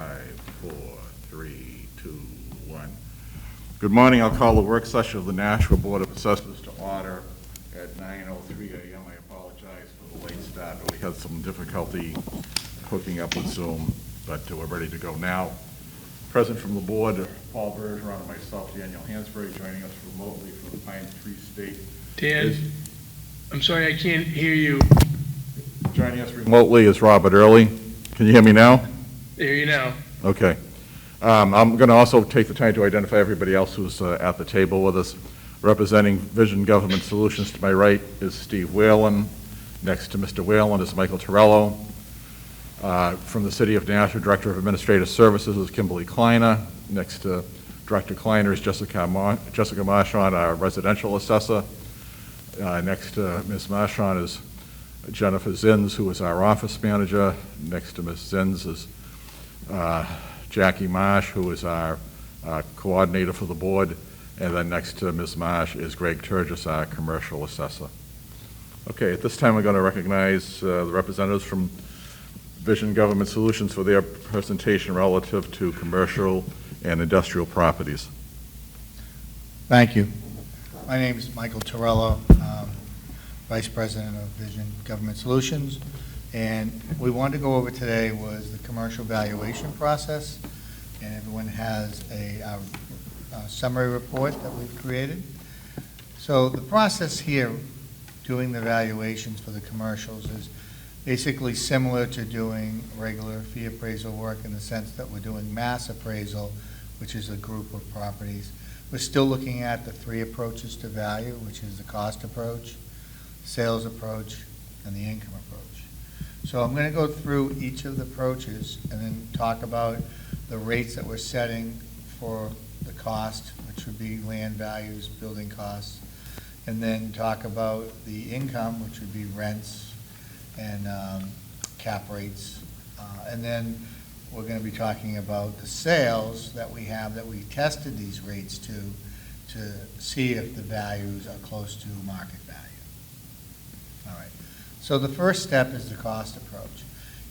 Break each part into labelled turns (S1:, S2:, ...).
S1: 5, 4, 3, 2, 1. Good morning. I'll call the work session of the Nashua Board of Assessors to order at 9:03 a.m. I apologize for the late start, but we had some difficulty hooking up with Zoom, but we're ready to go now. Present from the board, Paul Bergeron and myself, Daniel Hansberry, joining us remotely from the Pine Tree State.
S2: Dan, I'm sorry, I can't hear you.
S1: Joining us remotely is Robert Early. Can you hear me now?
S2: I hear you now.
S1: Okay. I'm going to also take the time to identify everybody else who's at the table with us. Representing Vision Government Solutions to my right is Steve Whalen. Next to Mr. Whalen is Michael Torello. From the City of Nashua, Director of Administrative Services is Kimberly Kleiner. Next to Director Kleiner is Jessica Marchand, our residential assessor. Next to Ms. Marchand is Jennifer Zins, who is our office manager. Next to Ms. Zins is Jackie Marsh, who is our coordinator for the board. And then next to Ms. Marsh is Greg Turgis, our commercial assessor. Okay, at this time we're going to recognize the representatives from Vision Government Solutions for their presentation relative to commercial and industrial properties.
S3: Thank you. My name is Michael Torello, Vice President of Vision Government Solutions, and what we wanted to go over today was the commercial valuation process, and everyone has a summary report that we've created. So the process here, doing the valuations for the commercials, is basically similar to doing regular fee appraisal work in the sense that we're doing mass appraisal, which is a group of properties. We're still looking at the three approaches to value, which is the cost approach, sales approach, and the income approach. So I'm going to go through each of the approaches and then talk about the rates that we're setting for the cost, which would be land values, building costs, and then talk about the income, which would be rents and cap rates. And then we're going to be talking about the sales that we have that we tested these rates to see if the values are close to market value. All right. So the first step is the cost approach.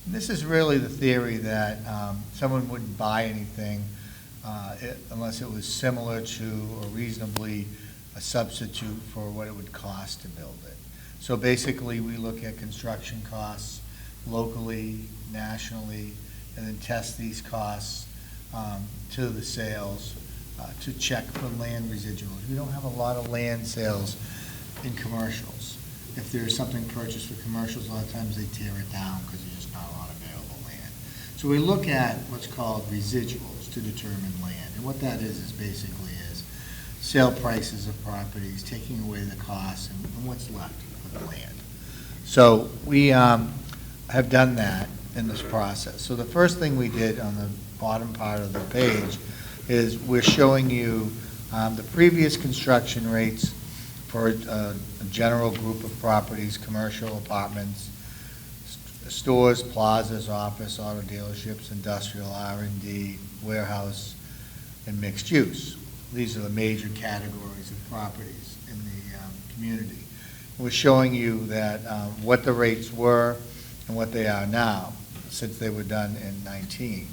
S3: And this is really the theory that someone wouldn't buy anything unless it was similar to or reasonably a substitute for what it would cost to build it. So basically, we look at construction costs locally, nationally, and then test these costs to the sales to check for land residuals. We don't have a lot of land sales in commercials. If there's something purchased for commercials, a lot of times they tear it down because there's just not a lot of available land. So we look at what's called residuals to determine land. And what that is basically is sale prices of properties, taking away the costs, and what's left of the land. So we have done that in this process. So the first thing we did on the bottom part of the page is we're showing you the previous construction rates for a general group of properties, commercial apartments, stores, plazas, office, auto dealerships, industrial, R&D, warehouse, and mixed use. These are the major categories of properties in the community. We're showing you that what the rates were and what they are now, since they were done in 19.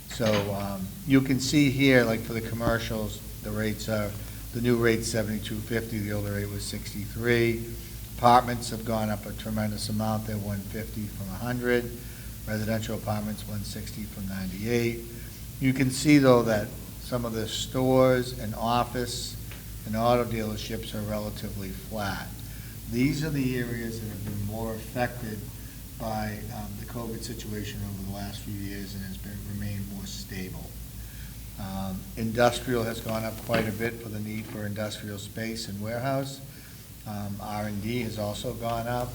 S3: So you can see here, like for the commercials, the rates are, the new rate's $72.50, the older rate was $63. Apartments have gone up a tremendous amount, they're $150 from $100. Residential apartments, $160 from $98. You can see though that some of the stores and office and auto dealerships are relatively flat. These are the areas that have been more affected by the COVID situation over the last few years and has remained more stable. Industrial has gone up quite a bit for the need for industrial space and warehouse. R&D has also gone up.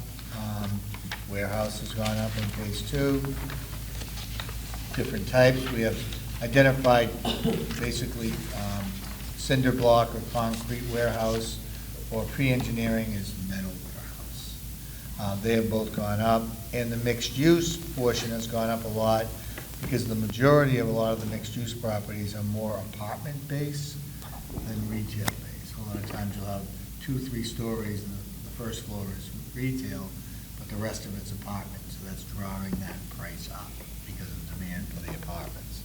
S3: Warehouse has gone up in phase 2. Different types. We have identified basically cinder block or concrete warehouse, or pre-engineering is metal warehouse. They have both gone up, and the mixed use portion has gone up a lot because the majority of a lot of the mixed use properties are more apartment based than retail based. A lot of times you'll have 2-3 stories and the first floor is retail, but the rest of it's apartments. So that's drawing that price up because of demand for the apartments.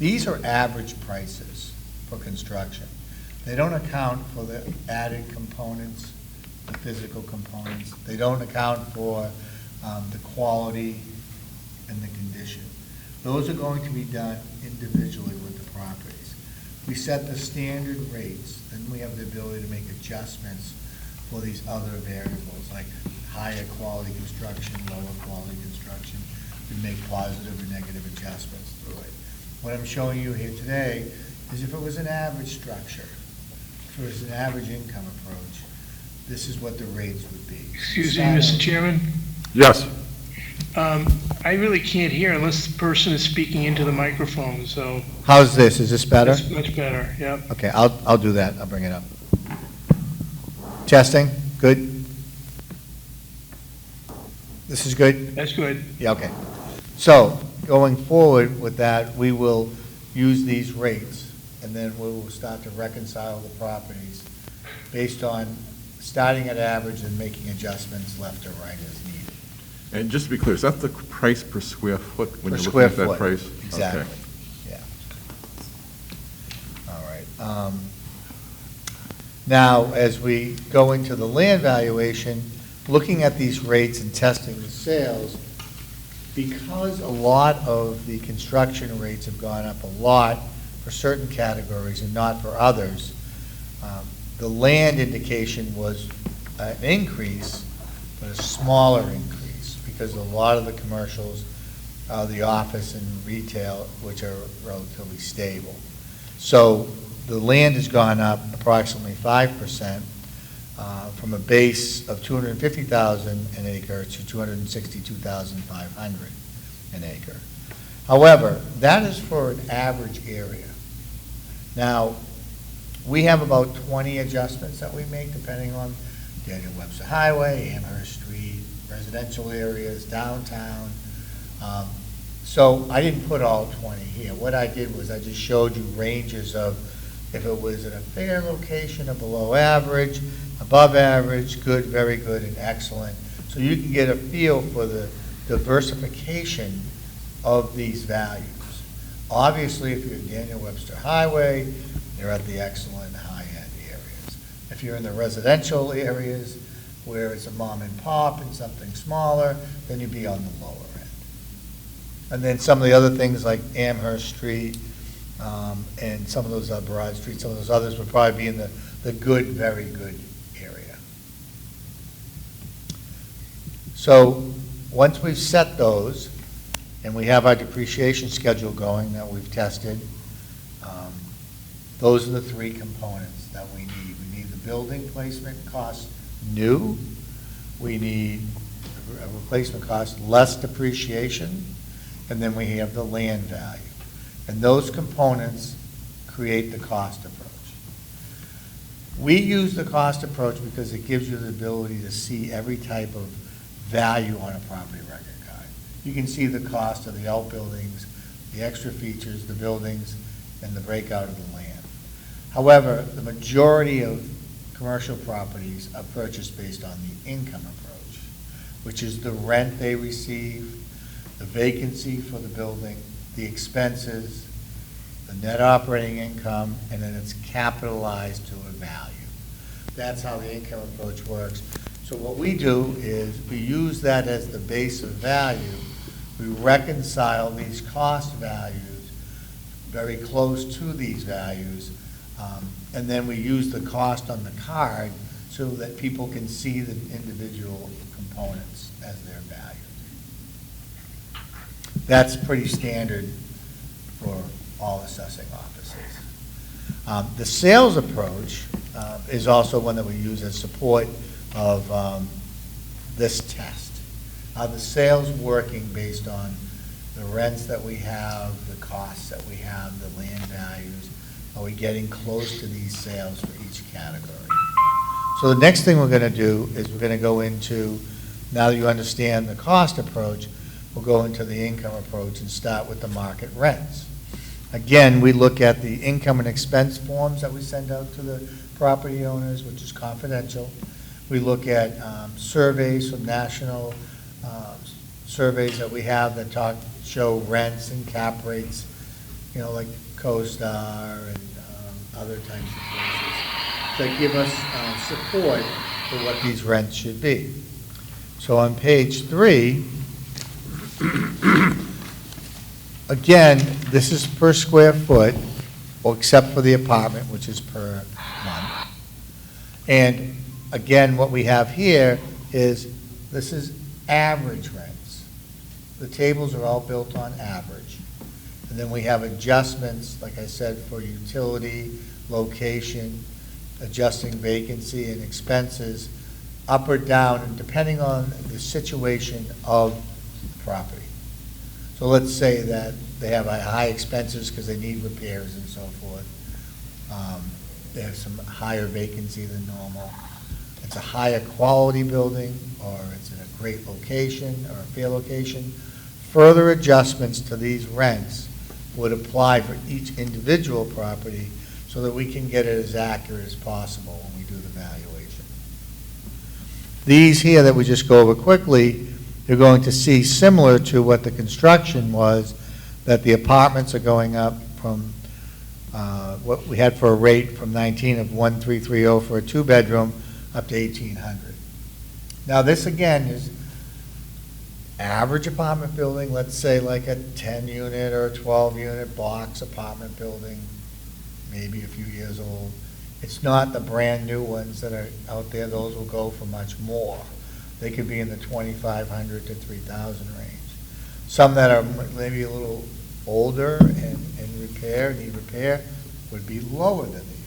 S3: These are average prices for construction. They don't account for the added components, the physical components. They don't account for the quality and the condition. Those are going to be done individually with the properties. We set the standard rates, then we have the ability to make adjustments for these other variables, like higher quality construction, lower quality construction. We make positive or negative adjustments through it. What I'm showing you here today is if it was an average structure, if it was an average income approach, this is what the rates would be.
S2: Excuse me, Mr. Chairman?
S1: Yes.
S2: I really can't hear unless the person is speaking into the microphone, so
S3: How's this? Is this better?
S2: that's much better, yep.
S3: Okay, I'll do that. I'll bring it up. Testing, good? This is good?
S2: That's good.
S3: Yeah, okay. So, going forward with that, we will use these rates, and then we will start to reconcile the properties based on starting at average and making adjustments left or right as needed.
S1: And just to be clear, is that the price per square foot when
S3: Per
S1: you're
S3: square
S1: looking at that
S3: foot.
S1: price?
S3: Exactly,
S1: Okay.
S3: yeah. All right. Now, as we go into the land valuation, looking at these rates and testing the sales, because a lot of the construction rates have gone up a lot for certain categories and not for others, the land indication was an increase, but a smaller increase, because a lot of the commercials, the office and retail, which are relatively stable. So the land has gone up approximately 5%, from a base of 250,000 an acre to 262,500 an acre. However, that is for an average area. Now, we have about 20 adjustments that we make depending on Daniel Webster Highway, Amherst Street, residential areas, downtown. So I didn't put all 20 here. What I did was I just showed you ranges of if it was in a fair location or below average, above average, good, very good, and excellent. So you can get a feel for the diversification of these values. Obviously, if you're in Daniel Webster Highway, you're at the excellent high-end areas. If you're in the residential areas where it's a mom and pop and something smaller, then you'd be on the lower end. And then some of the other things like Amherst Street and some of those Broad Street, some of those others would probably be in the good, very good area. So once we've set those and we have our depreciation schedule going that we've tested, those are the three components that we need. We need the building placement cost new. We need a replacement cost less depreciation. And then we have the land value. And those components create the cost approach. We use the cost approach because it gives you the ability to see every type of value on a property record card. You can see the cost of the outbuildings, the extra features, the buildings, and the breakout of the land. However, the majority of commercial properties are purchased based on the income approach, which is the rent they receive, the vacancy for the building, the expenses, the net operating income, and then it's capitalized to a value. That's how the income approach works. So what we do is we use that as the base of value. We reconcile these cost values very close to these values, and then we use the cost on the card so that people can see the individual components as they're valued. That's pretty standard for all assessing offices. The sales approach is also one that we use as support of this test. The sales working based on the rents that we have, the costs that we have, the land values. Are we getting close to these sales for each category? So the next thing we're going to do is we're going to go into, now that you understand the cost approach, we'll go into the income approach and start with the market rents. Again, we look at the income and expense forms that we send out to the property owners, which is confidential. We look at surveys from national surveys that we have that show rents and cap rates like CoStar and other types of places that give us support for what these rents should be. So on page 3, again, this is per square foot, well, except for the apartment, which is per month. And again, what we have here is, this is average rents. The tables are all built on average. And then we have adjustments, like I said, for utility, location, adjusting vacancy and expenses, up or down, and depending on the situation of the property. So let's say that they have high expenses because they need repairs and so forth. They have some higher vacancy than normal. It's a higher quality building, or it's in a great location or a fair location. Further adjustments to these rents would apply for each individual property so that we can get it as accurate as possible when we do the valuation. These here that we just go over quickly, you're going to see similar to what the construction was, that the apartments are going up from what we had for a rate from 19 of 1,330 for a 2-bedroom up to 1,800. Now this again is average apartment building, let's say like a 10-unit or a 12-unit box apartment building, maybe a few years old. It's not the brand new ones that are out there. Those will go for much more. They could be in the 2,500 to 3,000 range. Some that are maybe a little older and need repair, would be lower than the 1,800.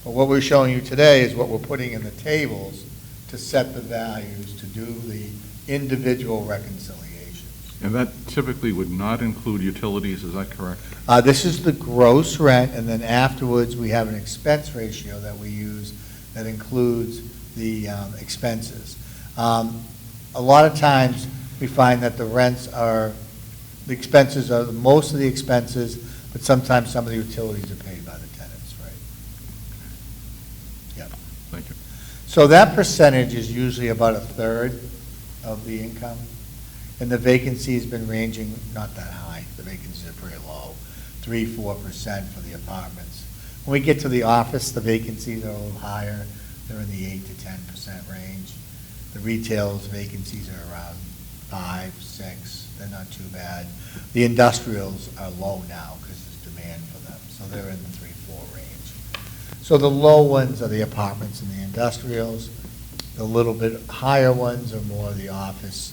S3: But what we're showing you today is what we're putting in the tables to set the values, to do the individual reconciliations.
S1: And that typically would not include utilities, is that correct?
S3: This is the gross rent, and then afterwards we have an expense ratio that we use that includes the expenses. A lot of times we find that the expenses are most of the expenses, but sometimes some of the utilities are paid by the tenants, right? Yep.
S1: Thank you.
S3: So that percentage is usually about a third of the income, and the vacancy has been ranging not that high. The vacancies are pretty low, 3-4% for the apartments. When we get to the office, the vacancies are a little higher. They're in the 8 to 10% range. The retail's vacancies are around 5-6. They're not too bad. The industrials are low now because there's demand for them, so they're in the 3-4 range. So the low ones are the apartments and the industrials. The little bit higher ones are more the office.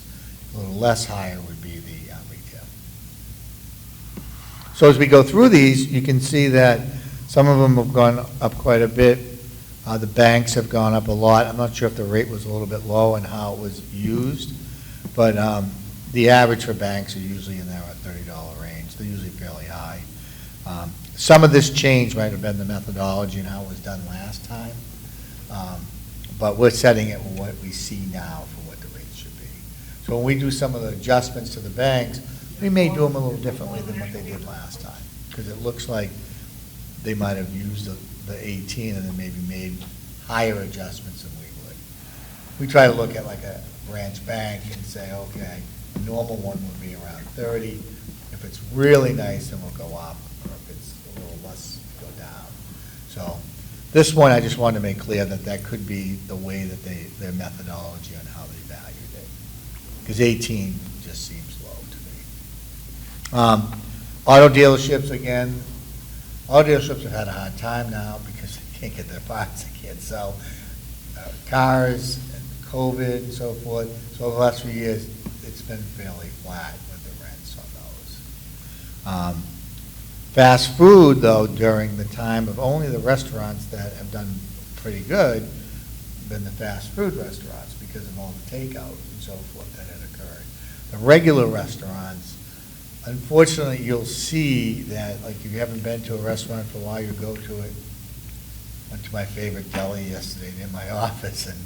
S3: A little less higher would be the retail. So as we go through these, you can see that some of them have gone up quite a bit. The banks have gone up a lot. I'm not sure if the rate was a little bit low and how it was used, but the average for banks are usually in there at $30 range. They're usually fairly high. Some of this change might have been the methodology and how it was done last time, but we're setting it with what we see now for what the rates should be. So when we do some of the adjustments to the banks, we may do them a little differently than what they did last time, because it looks like they might have used the 18 and then maybe made higher adjustments than we would. We try to look at like a branch bank and say, okay, a normal one would be around 30. If it's really nice, then we'll go up, or if it's a little less, go down. So this one, I just wanted to make clear that that could be the way that their methodology on how they valued it. Because 18 just seems low to me. Auto dealerships, again, auto dealerships have had a hard time now because they can't get their parts, they can't sell cars, and COVID and so forth. So over the last few years, it's been fairly flat with the rents on those. Fast food, though, during the time of only the restaurants that have done pretty good, have been the fast food restaurants because of all the takeout and so forth that had occurred. The regular restaurants, unfortunately, you'll see that, like, if you haven't been to a restaurant for a while, you go to it. Went to my favorite deli yesterday in my office, and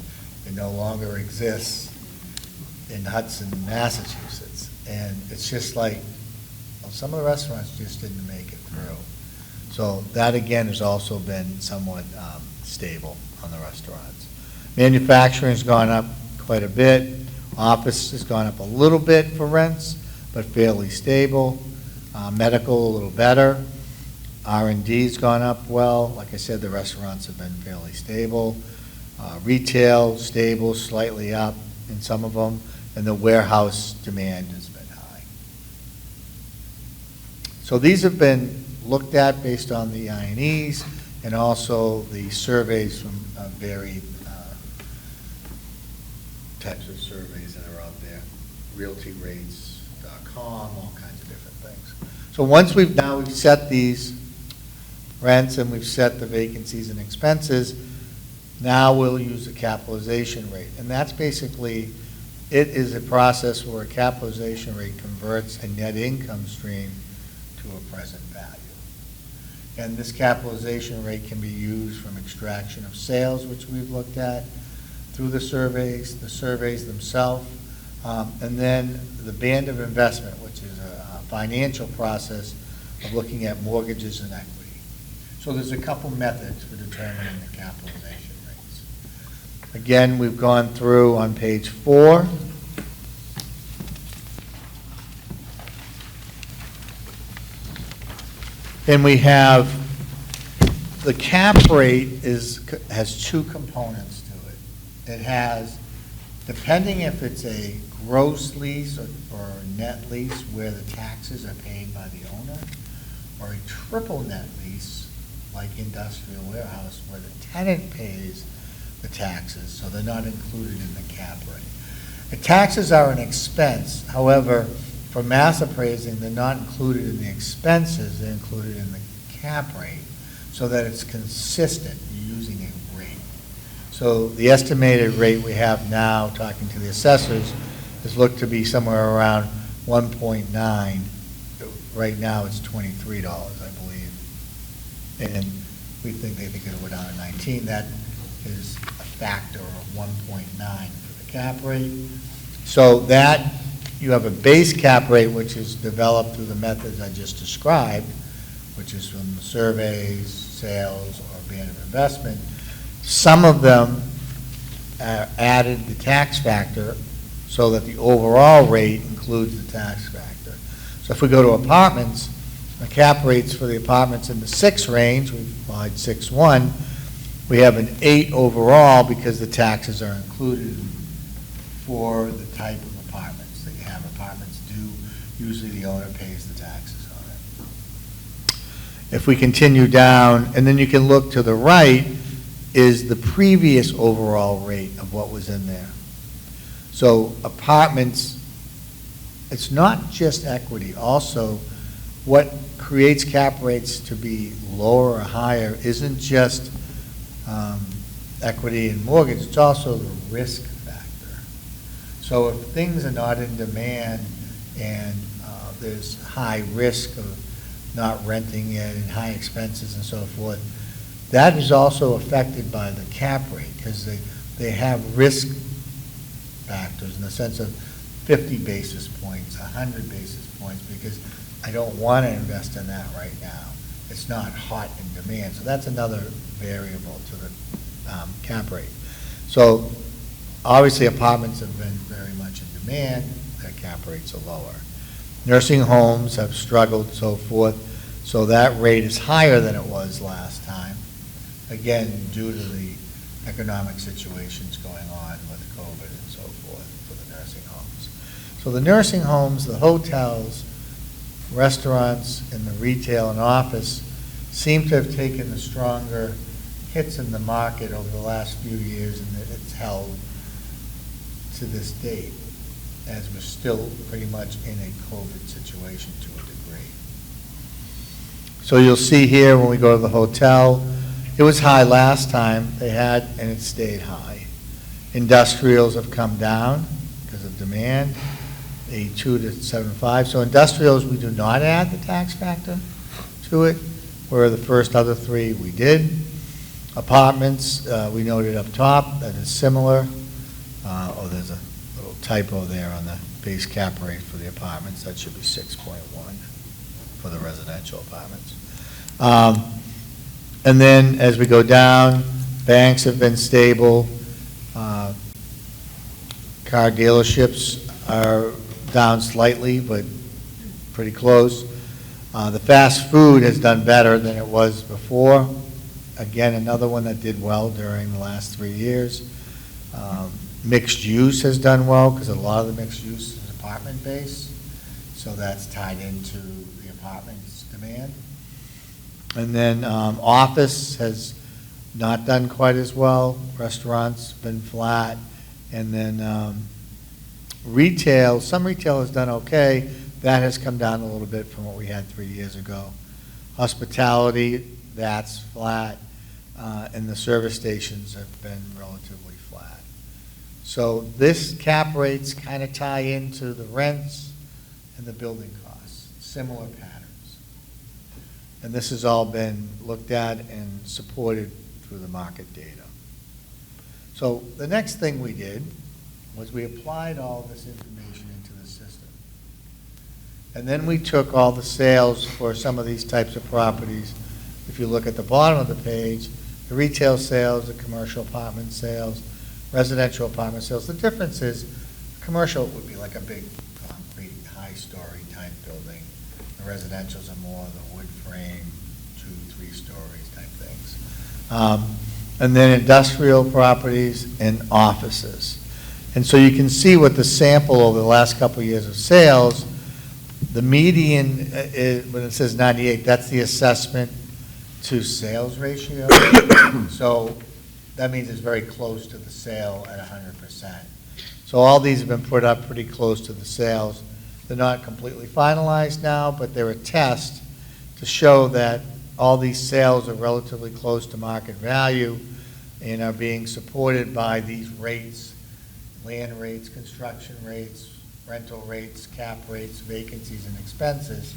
S3: it no longer exists in Hudson, Massachusetts. And it's just like, well, some of the restaurants just didn't make it through. So that, again, has also been somewhat stable on the restaurants. Manufacturing's gone up quite a bit. Office has gone up a little bit for rents, but fairly stable. Medical, a little better. R&D's gone up well. Like I said, the restaurants have been fairly stable. Retail, stable, slightly up in some of them, and the warehouse demand has been high. So these have been looked at based on the I&Es and also the surveys from varied types of surveys that are out there, realtyrates.com, all kinds of different things. So once we've set these rents and we've set the vacancies and expenses, now we'll use the capitalization rate. And that's basically, it is a process where a capitalization rate converts a net income stream to a present value. And this capitalization rate can be used from extraction of sales, which we've looked at, through the surveys themselves, and then the band of investment, which is a financial process of looking at mortgages and equity. So there's a couple methods for determining the capitalization rates. Again, we've gone through on page 4. And we have the cap rate has two components to it. It has, depending if it's a gross lease or a net lease where the taxes are paid by the owner, or a triple net lease like industrial warehouse where the tenant pays the taxes, so they're not included in the cap rate. The taxes are an expense. However, for mass appraising, they're not included in the expenses, they're included in the cap rate so that it's consistent. You're using a rate. So the estimated rate we have now, talking to the assessors, is looked to be somewhere around 1.9. Right now it's $23, I believe. And we think they think it'll go down to 19. That is a factor of 1.9 for the cap rate. So that, you have a base cap rate which is developed through the methods I just described, which is from the surveys, sales, or band of investment. Some of them added the tax factor so that the overall rate includes the tax factor. So if we go to apartments, the cap rates for the apartments in the 6 range, we applied 6.1, we have an 8 overall because the taxes are included for the type of apartments that you have. Apartments do, usually the owner pays the taxes on it. If we continue down, and then you can look to the right, is the previous overall rate of what was in there. So apartments, it's not just equity. Also, what creates cap rates to be lower or higher isn't just equity and mortgage, it's also the risk factor. So if things are not in demand and there's high risk of not renting it and high expenses and so forth, that is also affected by the cap rate because they have risk factors in the sense of 50 basis points, 100 basis points, because I don't want to invest in that right now. It's not hot in demand. So that's another variable to the cap rate. So obviously apartments have been very much in demand. Their cap rates are lower. Nursing homes have struggled, so forth. So that rate is higher than it was last time. Again, due to the economic situations going on with COVID and so forth for the nursing homes. So the nursing homes, the hotels, restaurants, and the retail and office seem to have taken the stronger hits in the market over the last few years, and it's held to this date, as we're still pretty much in a COVID situation to a degree. So you'll see here when we go to the hotel, it was high last time they had, and it stayed high. Industrials have come down because of demand, 82 to 75. So industrials, we do not add the tax factor to it, where the first other 3 we did. Apartments, we noted up top, that is similar. Oh, there's a little typo there on the base cap rate for the apartments. That should be 6.1 for the residential apartments. And then as we go down, banks have been stable. Car dealerships are down slightly, but pretty close. The fast food has done better than it was before. Again, another one that did well during the last 3 years. Mixed use has done well because a lot of the mixed use is apartment-based, so that's tied into the apartment's demand. And then office has not done quite as well. Restaurants been flat. And then retail, some retail has done okay. That has come down a little bit from what we had 3 years ago. Hospitality, that's flat. And the service stations have been relatively flat. So this cap rates kind of tie into the rents and the building costs, similar patterns. And this has all been looked at and supported through the market data. So the next thing we did was we applied all this information into the system. And then we took all the sales for some of these types of properties. If you look at the bottom of the page, the retail sales, the commercial apartment sales, residential apartment sales. The difference is commercial would be like a big concrete, high-story type building. The residentials are more the wood frame, 2-3 stories type things. And then industrial properties and offices. And so you can see what the sample over the last couple of years of sales, the median, when it says 98, that's the assessment to sales ratio. So that means it's very close to the sale at 100%. So all these have been put up pretty close to the sales. They're not completely finalized now, but they're a test to show that all these sales are relatively close to market value and are being supported by these rates, land rates, construction rates, rental rates, cap rates, vacancies, and expenses.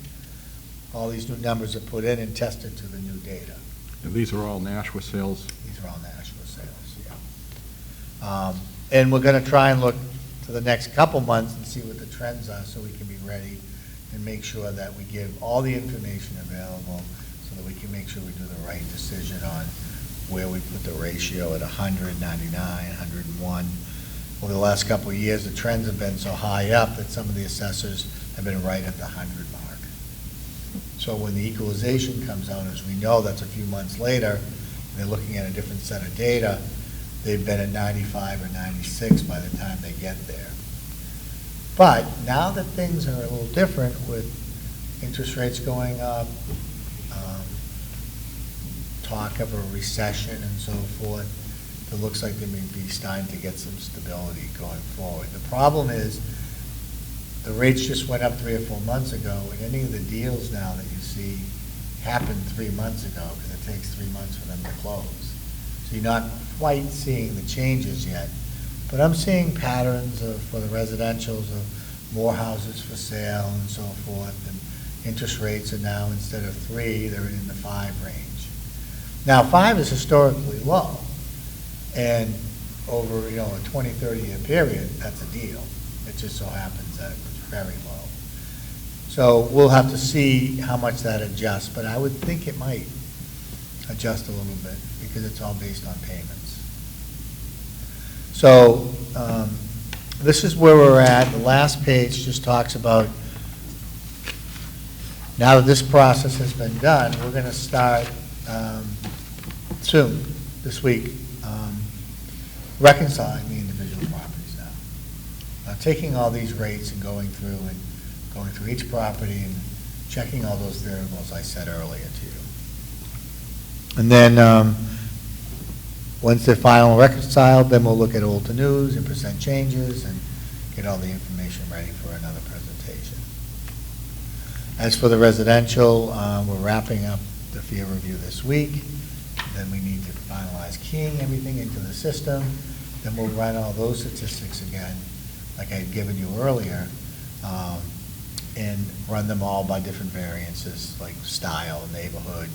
S3: All these new numbers are put in and tested to the new data.
S1: And these are all Nashua sales?
S3: These are all Nashua sales, yeah. And we're going to try and look to the next couple months and see what the trends are so we can be ready and make sure that we give all the information available so that we can make sure we do the right decision on where we put the ratio at 100, 99, 101. Over the last couple of years, the trends have been so high up that some of the assessors have been right at the 100 mark. So when the equalization comes out, as we know, that's a few months later, and they're looking at a different set of data, they've been at 95 or 96 by the time they get there. But now that things are a little different with interest rates going up, talk of a recession and so forth, it looks like they may be starting to get some stability going forward. The problem is the rates just went up 3 or 4 months ago, and any of the deals now that you see happened 3 months ago because it takes 3 months for them to close. So you're not quite seeing the changes yet. But I'm seeing patterns for the residentials of more houses for sale and so forth, and interest rates are now, instead of 3, they're in the 5 range. Now, 5 is historically low, and over a 20, 30-year period, that's a deal. It just so happens that it's very low. So we'll have to see how much that adjusts, but I would think it might adjust a little bit because it's all based on payments. So this is where we're at. The last page just talks about, now that this process has been done, we're going to start soon, this week, reconciling the individual properties now. Taking all these rates and going through each property and checking all those variables I said earlier to you. And then once they're final reconciled, then we'll look at old to news and percent changes and get all the information ready for another presentation. As for the residential, we're wrapping up the fee review this week. Then we need to finalize keying everything into the system. Then we'll run all those statistics again, like I had given you earlier, and run them all by different variances, like style, neighborhood,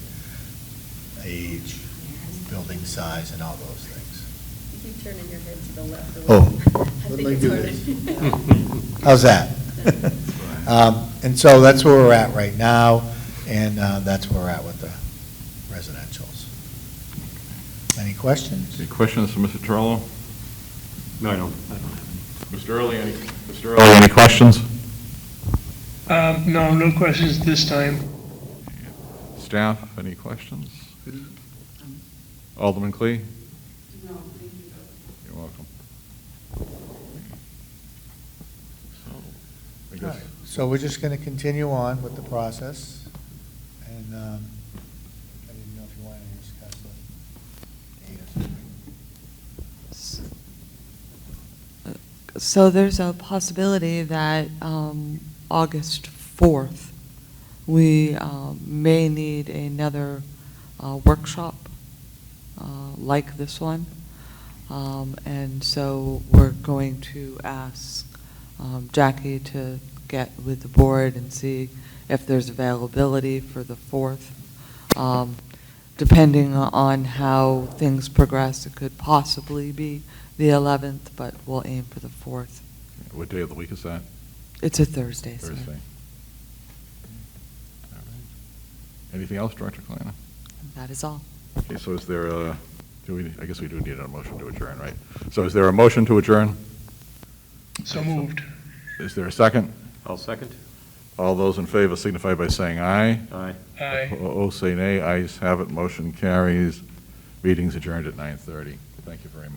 S3: age, building size, and all those things.
S4: You keep turning your head to the left.
S3: Oh.
S4: I think it's hard.
S3: How's that? And so that's where we're at right now, and that's where we're at with the residentials. Any questions?
S1: Any questions for Mr. Torello?
S5: No, I don't have any.
S1: Mr. Early, any questions?
S2: No questions this time.
S1: staff, any questions? Alderman Clee?
S4: No, thank you.
S1: You're welcome. So, I
S3: All
S1: guess,
S3: right, so we're just going to continue on with the process, and I didn't know if you wanted to discuss the date or something.
S6: So there's a possibility that August 4th, we may need another workshop like this one. And so we're going to ask Jackie to get with the board and see if there's availability for the 4th. Depending on how things progress, it could possibly be the 11th, but we'll aim for the 4th.
S1: what day of the week is that?
S6: It's a Thursday, sir.
S1: Thursday. All right. Anything else, Director Kalina?
S6: That is all.
S1: Okay, so is there a, I guess we do need a motion to adjourn, right? So is there a motion to adjourn?
S2: So moved.
S1: Is there a second?
S5: I'll second.
S1: All those in favor signify by saying aye.
S5: Aye.
S2: Aye.
S1: Opposed, say nay. Ayes have it, motion carries. Meeting's adjourned at 9:30. Thank you very much.